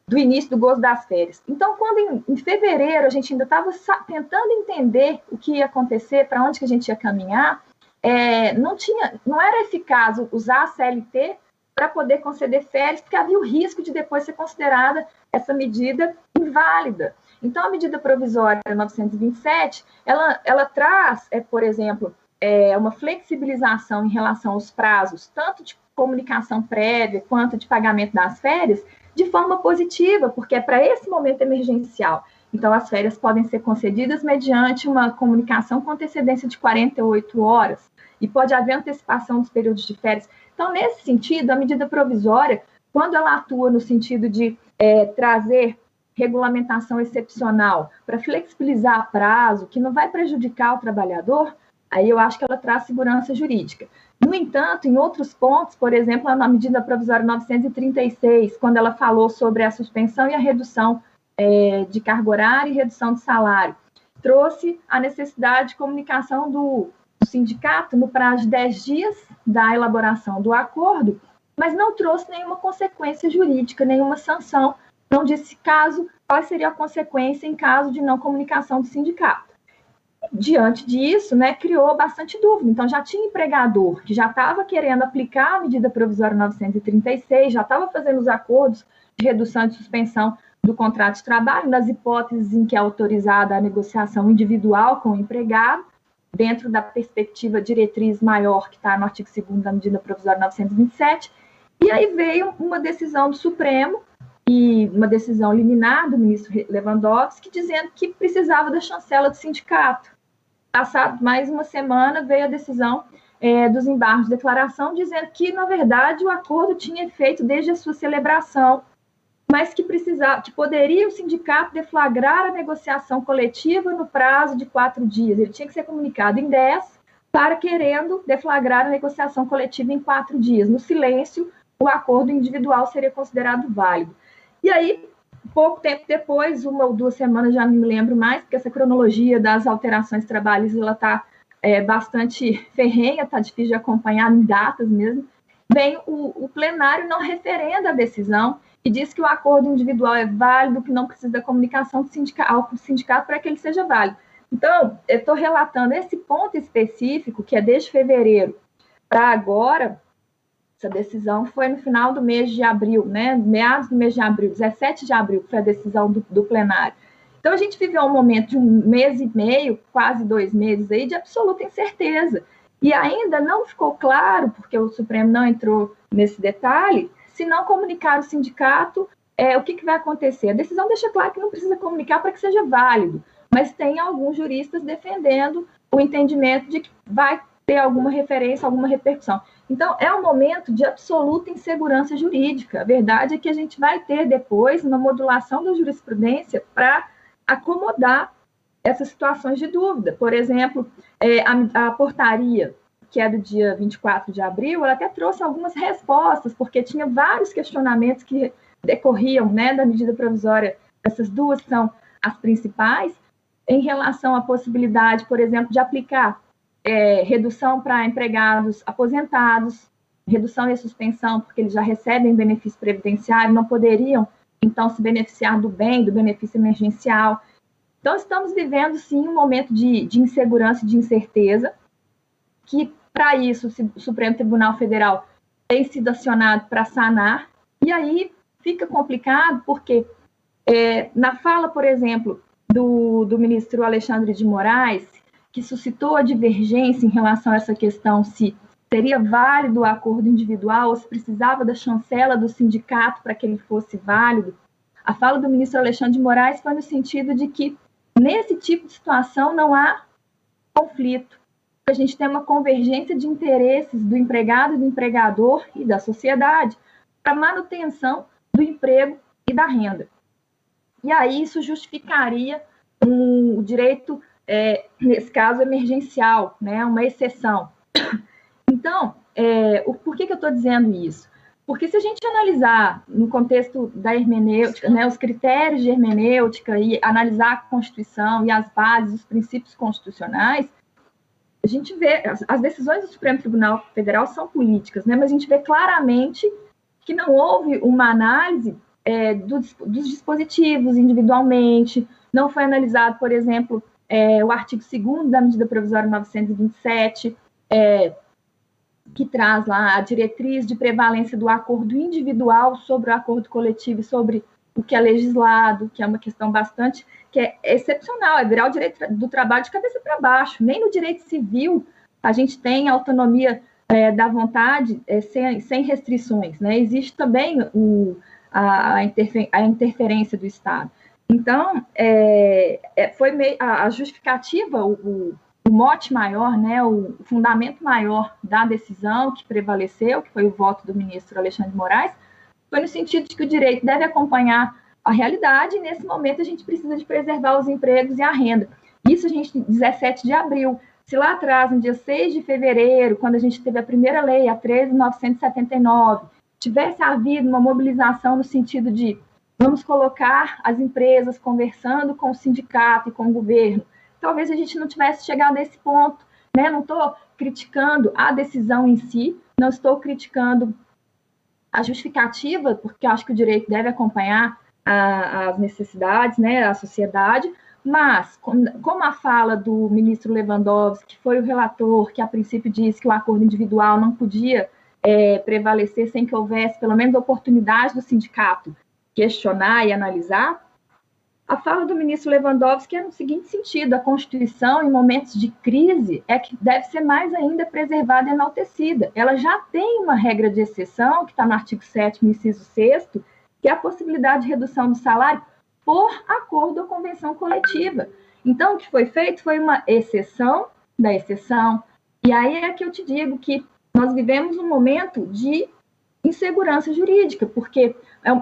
do início do gozo das férias. Então, quando em fevereiro a gente ainda estava tentando entender o que ia acontecer, para onde que a gente ia caminhar, não era eficaz usar a CLT para poder conceder férias, porque havia o risco de depois ser considerada essa medida inválida. Então, a medida provisória 927, ela traz, por exemplo, uma flexibilização em relação aos prazos, tanto de comunicação prévia quanto de pagamento das férias, de forma positiva, porque é para esse momento emergencial. Então, as férias podem ser concedidas mediante uma comunicação com antecedência de 48 horas, e pode haver antecipação dos períodos de férias. Então, nesse sentido, a medida provisória, quando ela atua no sentido de trazer regulamentação excepcional para flexibilizar prazo, que não vai prejudicar o trabalhador, aí eu acho que ela traz segurança jurídica. No entanto, em outros pontos, por exemplo, na medida provisória 936, quando ela falou sobre a suspensão e a redução de carga horária e redução de salário, trouxe a necessidade de comunicação do sindicato no prazo de 10 dias da elaboração do acordo, mas não trouxe nenhuma consequência jurídica, nenhuma sanção, não disse qual seria a consequência em caso de não comunicação do sindicato. Diante disso, né, criou bastante dúvida. Então, já tinha empregador que já estava querendo aplicar a medida provisória 936, já estava fazendo os acordos de redução e de suspensão do contrato de trabalho, nas hipóteses em que é autorizada a negociação individual com o empregado, dentro da perspectiva diretriz maior que está no artigo 2º da medida provisória 927, e aí veio uma decisão do Supremo, e uma decisão liminar do ministro Lewandowski, dizendo que precisava da chancela do sindicato. Passado mais uma semana, veio a decisão dos embargos de declaração, dizendo que, na verdade, o acordo tinha efeito desde a sua celebração, mas que poderia o sindicato deflagrar a negociação coletiva no prazo de 4 dias. Ele tinha que ser comunicado em 10, querendo deflagrar a negociação coletiva em 4 dias. No silêncio, o acordo individual seria considerado válido. E aí, pouco tempo depois, 1 ou 2 semanas, já não me lembro mais, porque essa cronologia das alterações trabalhistas está bastante ferrenha, está difícil de acompanhar em datas mesmo, vem o plenário não referenda a decisão e diz que o acordo individual é válido, que não precisa da comunicação do sindicato para que ele seja válido. Então, eu estou relatando esse ponto específico, que é desde fevereiro para agora. Essa decisão foi no final do mês de abril, né? Meados do mês de abril, 17 de abril, foi a decisão do plenário. Então, a gente viveu um momento de 1 mês e meio, quase 2 meses, aí, de absoluta incerteza. E ainda não ficou claro, porque o Supremo não entrou nesse detalhe, se não comunicar o sindicato, o que vai acontecer. A decisão deixa claro que não precisa comunicar para que seja válido, mas tem alguns juristas defendendo o entendimento de que vai ter alguma referência, alguma repercussão. Então, é um momento de absoluta insegurança jurídica. A verdade é que a gente vai ter depois uma modulação da jurisprudência para acomodar essas situações de dúvida. Por exemplo, a portaria que é do dia 24 de abril, ela até trouxe algumas respostas, porque tinha vários questionamentos que decorriam, né, da medida provisória. Essas duas são as principais, em relação à possibilidade, por exemplo, de aplicar redução para empregados aposentados, redução e suspensão, porque eles já recebem benefício previdenciário, não poderiam, então, se beneficiar do benefício emergencial. Então, estamos vivendo, sim, um momento de insegurança e de incerteza, que, para isso, o Supremo Tribunal Federal tem sido acionado para sanar, e aí fica complicado, porque na fala, por exemplo, do ministro Alexandre de Moraes, que suscitou a divergência em relação a essa questão, se seria válido o acordo individual ou se precisava da chancela do sindicato para que ele fosse válido. A fala do ministro Alexandre de Moraes foi no sentido de que, nesse tipo de situação, não há conflito. A gente tem uma convergência de interesses do empregado, do empregador e da sociedade para a manutenção do emprego e da renda. E aí isso justificaria o direito, nesse caso, emergencial, né, uma exceção. Então, por que eu estou dizendo isso? Porque se a gente analisar no contexto da hermenêutica, né, os critérios de hermenêutica e analisar a Constituição e as bases, os princípios constitucionais, a gente vê, as decisões do Supremo Tribunal Federal são políticas, né, mas a gente vê claramente que não houve uma análise dos dispositivos individualmente, não foi analisado, por exemplo, o artigo 2º da medida provisória 927, que traz lá a diretriz de prevalência do acordo individual sobre o acordo coletivo e sobre o que é legislado, que é uma questão que é excepcional, é virar o direito do trabalho de cabeça para baixo. Nem no direito civil a gente tem autonomia da vontade sem restrições, né? Existe também a interferência do Estado. Então, foi a justificativa, o mote maior, né, o fundamento maior da decisão que prevaleceu, que foi o voto do ministro Alexandre de Moraes, foi no sentido de que o direito deve acompanhar a realidade e, nesse momento, a gente precisa de preservar os empregos e a renda. Isso a gente, 17 de abril. Se lá atrás, no dia 6 de fevereiro, quando a gente teve a primeira lei, a 13.979, tivesse havido uma mobilização no sentido de vamos colocar as empresas conversando com o sindicato e com o governo, talvez a gente não tivesse chegado a esse ponto, né? Não estou criticando a decisão em si, não estou criticando a justificativa, porque acho que o direito deve acompanhar as necessidades, né, a sociedade, mas, como a fala do ministro Lewandowski, que foi o relator, que a princípio disse que o acordo individual não podia prevalecer sem que houvesse pelo menos a oportunidade do sindicato questionar e analisar, a fala do ministro Lewandowski é no seguinte sentido: a Constituição, em momentos de crise, é que deve ser mais ainda preservada e enaltecida. Ela já tem uma regra de exceção, que está no artigo 7º, inciso 6º, que é a possibilidade de redução do salário por acordo ou convenção coletiva. Então, o que foi feito foi uma exceção da exceção. E aí é que eu te digo que nós vivemos um momento de insegurança jurídica, porque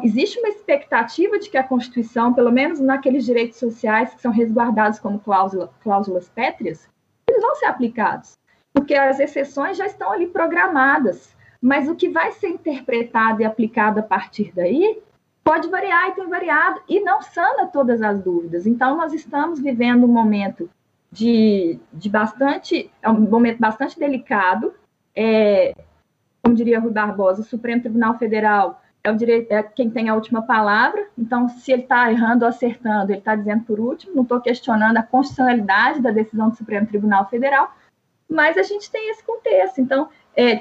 existe uma expectativa de que a Constituição, pelo menos naqueles direitos sociais que são resguardados como cláusulas pétreas, eles vão ser aplicados, porque as exceções já estão ali programadas, mas o que vai ser interpretado e aplicado a partir daí pode variar e tem variado, e não sana todas as dúvidas. Então, nós estamos vivendo um momento um momento bastante delicado, como diria Rui Barbosa, o Supremo Tribunal Federal é quem tem a última palavra, então, se ele está errando ou acertando, ele está dizendo por último, não estou questionando a constitucionalidade da decisão do Supremo Tribunal Federal, mas a gente tem esse contexto. Então,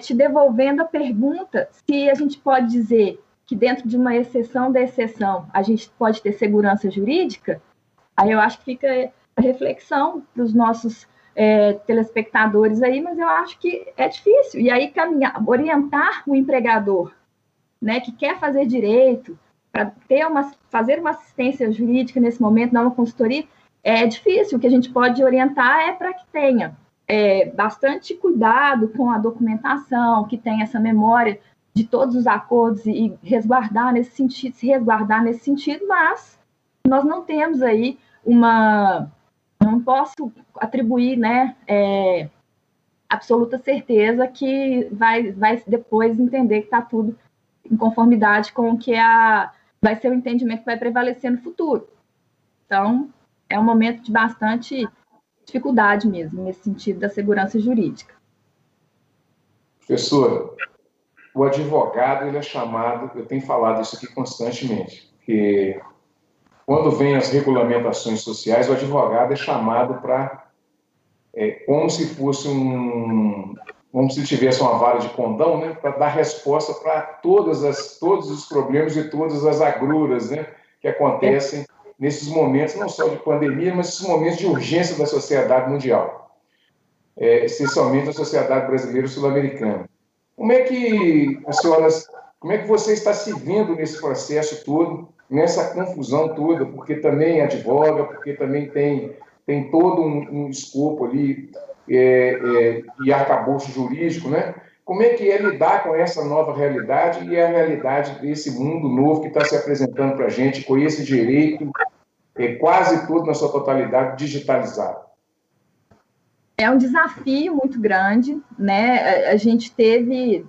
te devolvendo a pergunta, se a gente pode dizer que dentro de uma exceção da exceção a gente pode ter segurança jurídica, aí eu acho que fica a reflexão para os nossos telespectadores aí, mas eu acho que é difícil. E aí orientar o empregador, né, que quer fazer direito, para fazer uma assistência jurídica nesse momento, dar uma consultoria, é difícil. O que a gente pode orientar é para que tenha bastante cuidado com a documentação, que tenha essa memória de todos os acordos e se resguardar nesse sentido, mas nós não temos aí não posso atribuir, né, absoluta certeza que vai depois entender que está tudo em conformidade com o que vai ser o entendimento que vai prevalecer no futuro. Então, é um momento de bastante dificuldade mesmo, nesse sentido da segurança jurídica. Professora, o advogado ele é chamado, eu tenho falado isso aqui constantemente, que quando vem as regulamentações sociais, o advogado é chamado para, como se fosse como se tivesse uma vara de condão, né, para dar resposta para todos os problemas e todas as agruras, né, que acontecem nesses momentos, não só de pandemia, mas esses momentos de urgência da sociedade mundial, essencialmente da sociedade brasileira e sul-americana. Como é que você está se vendo nesse processo todo, nessa confusão toda, porque também advoga, porque também tem todo um escopo ali e arcabouço jurídico, né? Como é que é lidar com essa nova realidade e a realidade desse mundo novo que está se apresentando para a gente, com esse direito quase todo na sua totalidade digitalizado? É um desafio muito grande, né? A gente teve,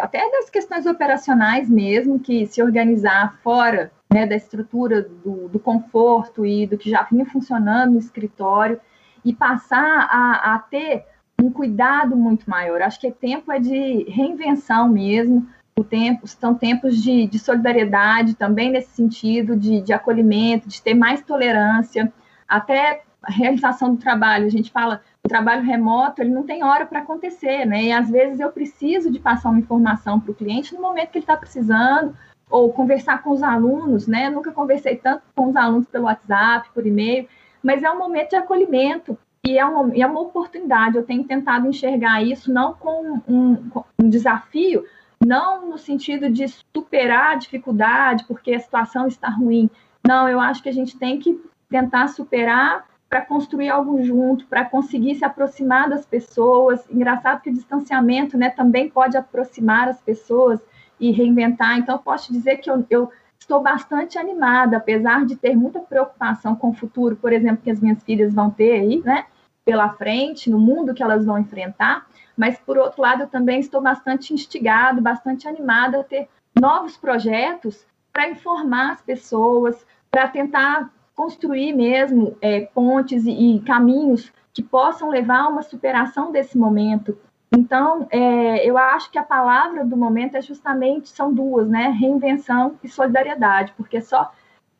até das questões operacionais mesmo, que se organizar fora, né, da estrutura do conforto e do que já vinha funcionando no escritório e passar a ter um cuidado muito maior. Acho que tempo é de reinvenção mesmo, são tempos de solidariedade também nesse sentido, de acolhimento, de ter mais tolerância, até a realização do trabalho. A gente fala, o trabalho remoto, ele não tem hora para acontecer, né? E às vezes eu preciso de passar uma informação para o cliente no momento que ele está precisando, ou conversar com os alunos, né? Eu nunca conversei tanto com os alunos pelo WhatsApp, por e-mail, mas é um momento de acolhimento e é uma oportunidade. Eu tenho tentado enxergar isso não com um desafio, não no sentido de superar a dificuldade porque a situação está ruim. Não, eu acho que a gente tem que tentar superar para construir algo junto, para conseguir se aproximar das pessoas. Engraçado que o distanciamento, né, também pode aproximar as pessoas e reinventar. Então, eu posso te dizer que eu estou bastante animada, apesar de ter muita preocupação com o futuro, por exemplo, que as minhas filhas vão ter aí, né, pela frente, no mundo que elas vão enfrentar, mas, por outro lado, eu também estou bastante instigada, bastante animada a ter novos projetos para informar as pessoas, para tentar construir mesmo pontes e caminhos que possam levar a uma superação desse momento. Então, eu acho que a palavra do momento são duas, né? Reinvenção e solidariedade, porque só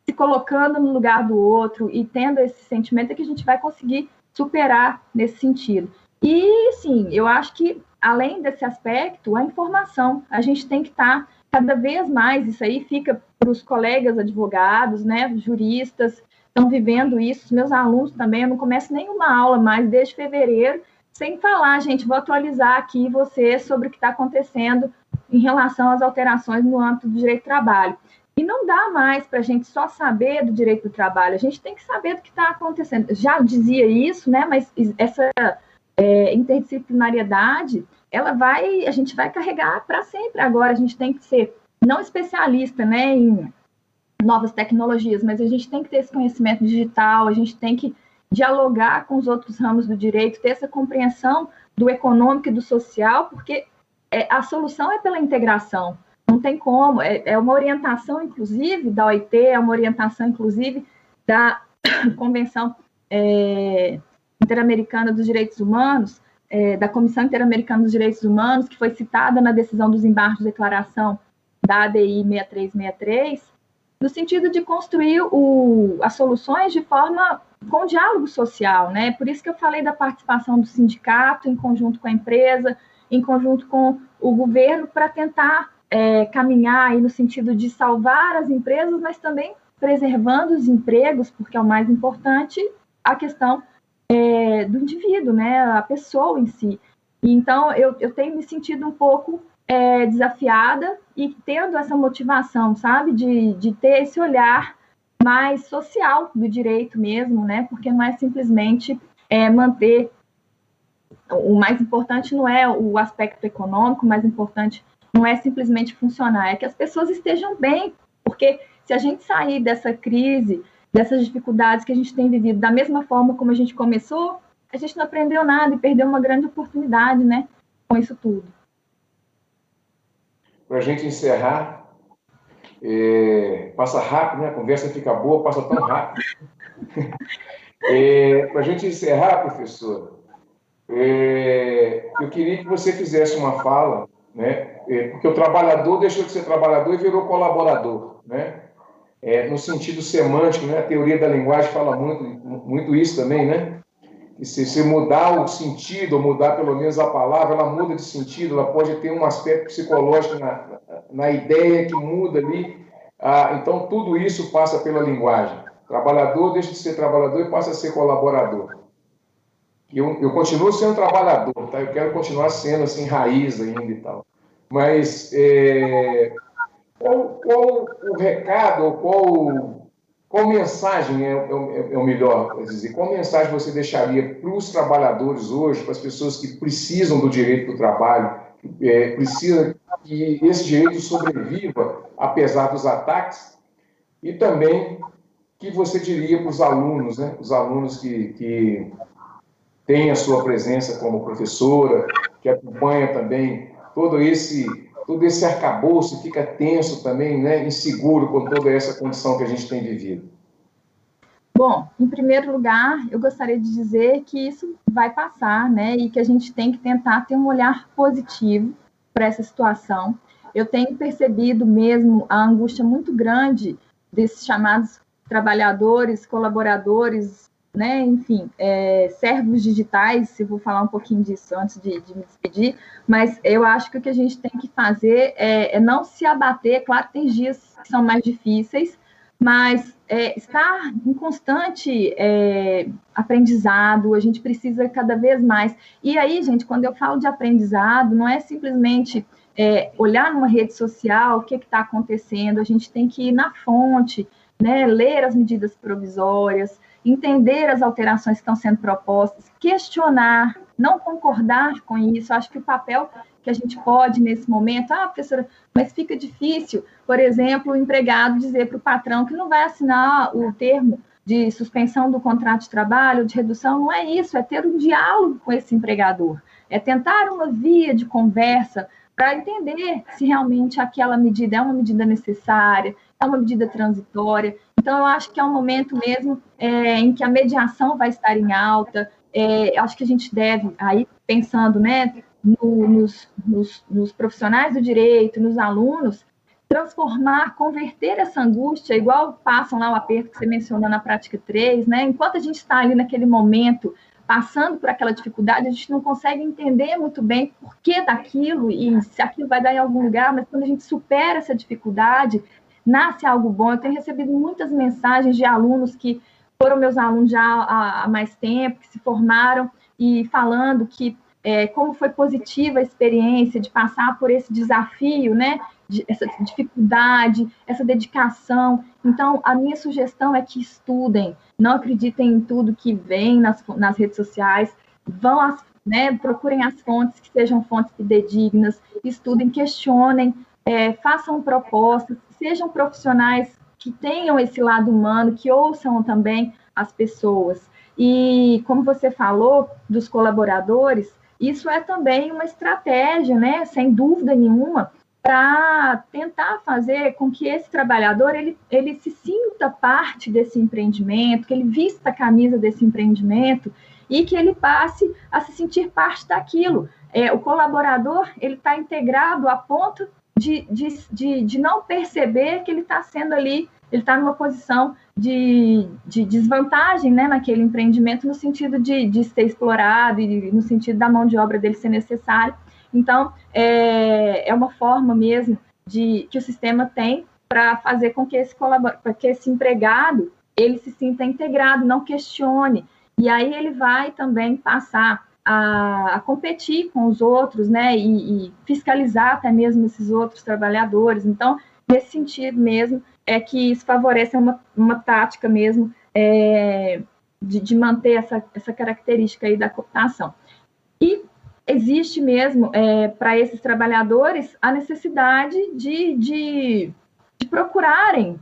se colocando no lugar do outro e tendo esse sentimento é que a gente vai conseguir superar nesse sentido. E, sim, eu acho que, além desse aspecto, a informação, a gente tem que estar cada vez mais, isso aí fica para os colegas advogados, né, juristas, estão vivendo isso, os meus alunos também, eu não começo nenhuma aula mais desde fevereiro, sem falar, gente, vou atualizar aqui você sobre o que está acontecendo em relação às alterações no âmbito do direito do trabalho. E não dá mais para a gente só saber do direito do trabalho, a gente tem que saber do que está acontecendo. Já dizia isso, né, mas essa interdisciplinariedade, a gente vai carregar para sempre. Agora, a gente tem que ser não especialista, né, em novas tecnologias, mas a gente tem que ter esse conhecimento digital, a gente tem que dialogar com os outros ramos do direito, ter essa compreensão do econômico e do social, porque a solução é pela integração, não tem como, é uma orientação, inclusive, da OIT, é uma orientação, inclusive, da Convenção Interamericana dos Direitos Humanos, da Comissão Interamericana dos Direitos Humanos, que foi citada na decisão dos embargos de declaração da ADI 6363, no sentido de construir as soluções de forma com diálogo social, né? Por isso que eu falei da participação do sindicato, em conjunto com a empresa, em conjunto com o governo, para tentar caminhar aí no sentido de salvar as empresas, mas também preservando os empregos, porque é o mais importante, a questão do indivíduo, né? A pessoa em si. Então, eu tenho me sentido um pouco desafiada e tendo essa motivação, sabe, de ter esse olhar mais social do direito mesmo, né, porque não é simplesmente manter, o mais importante não é o aspecto econômico, o mais importante não é simplesmente funcionar, é que as pessoas estejam bem, porque se a gente sair dessa crise, dessas dificuldades que a gente tem vivido da mesma forma como a gente começou, a gente não aprendeu nada e perdeu uma grande oportunidade, né, com isso tudo. Para a gente encerrar, passa rápido, né? A conversa fica boa, passa tão rápido. Para a gente encerrar, professor, eu queria que você fizesse uma fala, né? Porque o trabalhador deixou de ser trabalhador e virou colaborador, né? No sentido semântico, né? A teoria da linguagem fala muito isso também, né? E se mudar o sentido, ou mudar pelo menos a palavra, ela muda de sentido, ela pode ter um aspecto psicológico na ideia que muda ali. Então, tudo isso passa pela linguagem. Trabalhador deixa de ser trabalhador e passa a ser colaborador. Eu continuo sendo trabalhador, tá? Eu quero continuar sendo assim, raiz ainda e tal. Mas qual o recado, ou qual mensagem é o melhor, quer dizer, qual mensagem você deixaria para os trabalhadores hoje, para as pessoas que precisam do direito do trabalho, precisam que esse direito sobreviva apesar dos ataques, e também que você diria para os alunos, né? Os alunos que têm a sua presença como professora, que acompanha também todo esse arcabouço, fica tenso também, né? Inseguro com toda essa condição que a gente tem vivido. Bom, em primeiro lugar, eu gostaria de dizer que isso vai passar, né? E que a gente tem que tentar ter um olhar positivo para essa situação. Eu tenho percebido mesmo a angústia muito grande desses chamados trabalhadores, colaboradores, né? Enfim, servos digitais, se vou falar um pouquinho disso antes de me despedir, mas eu acho que o que a gente tem que fazer é não se abater. Claro que tem dias que são mais difíceis, mas estar em constante aprendizado, a gente precisa cada vez mais. E aí, gente, quando eu falo de aprendizado, não é simplesmente olhar numa rede social o que está acontecendo, a gente tem que ir na fonte, né, ler as medidas provisórias, entender as alterações que estão sendo propostas, questionar, não concordar com isso. Acho que o papel que a gente pode, nesse momento, professora, mas fica difícil, por exemplo, o empregado dizer para o patrão que não vai assinar o termo de suspensão do contrato de trabalho, de redução. Não é isso, é ter um diálogo com esse empregador, é tentar uma via de conversa para entender se realmente aquela medida é uma medida necessária, é uma medida transitória. Então, eu acho que é um momento mesmo em que a mediação vai estar em alta. Acho que a gente deve, aí pensando, né, nos profissionais do direito, nos alunos, transformar, converter essa angústia, igual passam lá o aperto que você mencionou na prática 3, né? Enquanto a gente está ali naquele momento, passando por aquela dificuldade, a gente não consegue entender muito bem por que daquilo e se aquilo vai dar em algum lugar, mas quando a gente supera essa dificuldade, nasce algo bom. Eu tenho recebido muitas mensagens de alunos que foram meus alunos já há mais tempo, que se formaram, e falando que como foi positiva a experiência de passar por esse desafio, né? Essa dificuldade, essa dedicação. Então, a minha sugestão é que estudem, não acreditem em tudo que vem nas redes sociais, procurem as fontes que sejam fontes fidedignas, estudem, questionem, façam propostas, sejam profissionais que tenham esse lado humano, que ouçam também as pessoas. E, como você falou, dos colaboradores, isso é também uma estratégia, né, sem dúvida nenhuma, para tentar fazer com que esse trabalhador ele se sinta parte desse empreendimento, que ele vista a camisa desse empreendimento e que ele passe a se sentir parte daquilo. O colaborador ele está integrado a ponto de não perceber que ele está sendo ali, ele está numa posição de desvantagem, né, naquele empreendimento, no sentido de ser explorado e no sentido da mão de obra dele ser necessária. Então, é uma forma mesmo que o sistema tem para fazer com que esse empregado ele se sinta integrado, não questione. E aí ele vai também passar a competir com os outros, né, e fiscalizar até mesmo esses outros trabalhadores. Então, nesse sentido mesmo, é que isso favorece uma tática mesmo de manter essa característica aí da cooptação. E existe mesmo, para esses trabalhadores, a necessidade de procurarem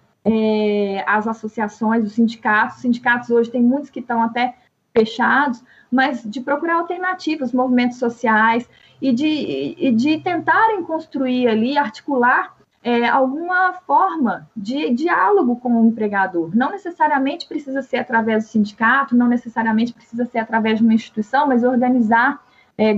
as associações, os sindicatos. Os sindicatos hoje tem muitos que estão até fechados, mas de procurar alternativas, movimentos sociais, e de tentarem construir ali, articular alguma forma de diálogo com o empregador. Não necessariamente precisa ser através do sindicato, não necessariamente precisa ser através de uma instituição, mas organizar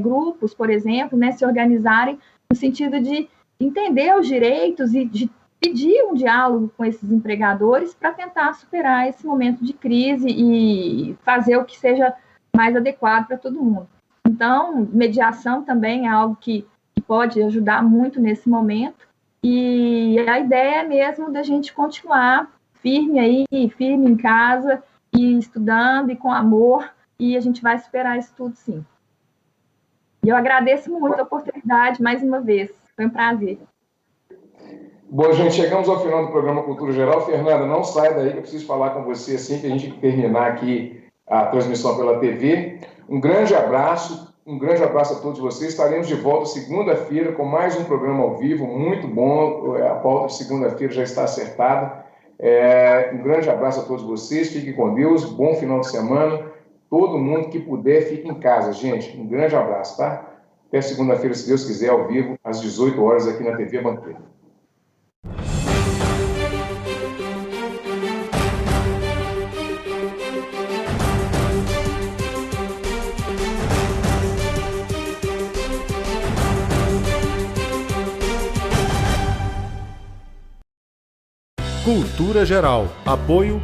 grupos, por exemplo, né, se organizarem no sentido de entender os direitos e de pedir um diálogo com esses empregadores para tentar superar esse momento de crise e fazer o que seja mais adequado para todo mundo. Então, mediação também é algo que pode ajudar muito nesse momento, e a ideia é mesmo da gente continuar firme em casa, e estudando, e com amor, e a gente vai superar isso tudo, sim. E eu agradeço muito a oportunidade, mais uma vez. Foi um prazer. Bom, gente, chegamos ao final do programa Cultura Geral. Fernanda, não sai daí, que eu preciso falar com você assim que a gente terminar aqui a transmissão pela TV. Um grande abraço a todos vocês. Estaremos de volta segunda-feira com mais um programa ao vivo, muito bom. A pauta de segunda-feira já está acertada. Um grande abraço a todos vocês. Fiquem com Deus. Bom final de semana. Todo mundo que puder, fique em casa, gente. Um grande abraço, tá? Até segunda-feira, se Deus quiser, ao vivo, às 18 horas, aqui na TV Banqueira. Cultura Geral. Apoio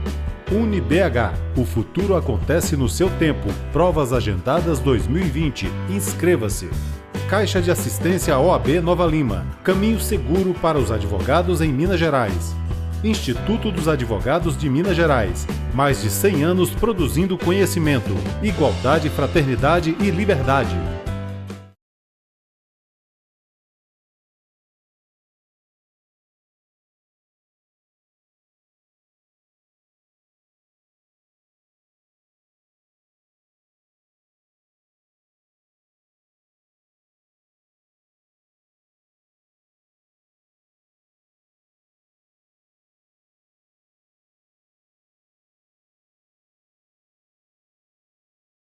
UniBH. O futuro acontece no seu tempo. Provas agendadas 2020. Inscreva-se. Caixa de Assistência OAB Nova Lima. Caminho seguro para os advogados em Minas Gerais. Instituto dos Advogados de Minas Gerais. Mais de 100 anos produzindo conhecimento, igualdade, fraternidade e liberdade.